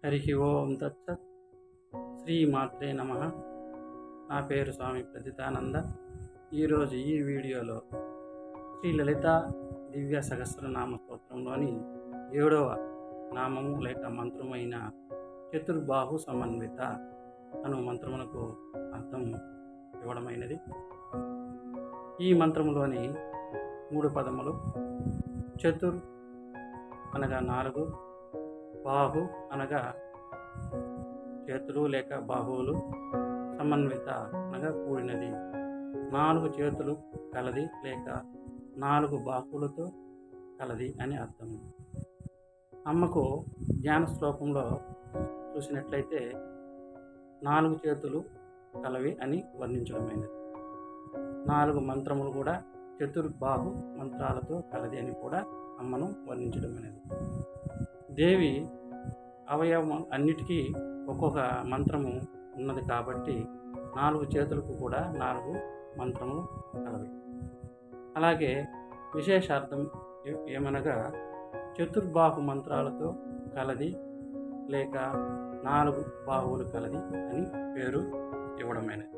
హరి ఓం తత్సత్. శ్రీ మాత్రే నమ. నా పేరు స్వామి ప్రతితానంద. ఈరోజు ఈ వీడియోలో శ్రీ లలిత దివ్య సహస్రనామ స్తోత్రంలోని 7వ నామము లేక మంత్రమైన చతుర్బాహు సమన్విత అను మంత్రమునకు అర్థం ఇవ్వడమైనది. ఈ మంత్రములోని 3 పదములు చతుర్ అనగా 4, బాహు అనగా చేతులు లేక బాహువులు, సమన్విత అనగా కూడినది, 4 చేతులు కలది లేక 4 బాహువులతో కలది అని అర్థం. అమ్మకు జ్ఞాన శ్లోకంలో చూసినట్లయితే 4 చేతులు కలవి అని వర్ణించడమైనది. 4 మంత్రములు కూడా చతుర్బాహు మంత్రాలతో కలది అని కూడా అమ్మను వర్ణించడమైనది. దేవి అవయవం అన్నిటికీ ఒక్కొక్క మంత్రము ఉన్నది కాబట్టి 4 చేతులకు కూడా 4 మంత్రములు కలవి. అలాగే విశేషార్థం ఏమనగా చతుర్బాహు మంత్రాలతో కలది లేక 4 బాహువులు కలది అని పేరు ఇవ్వడమైనది.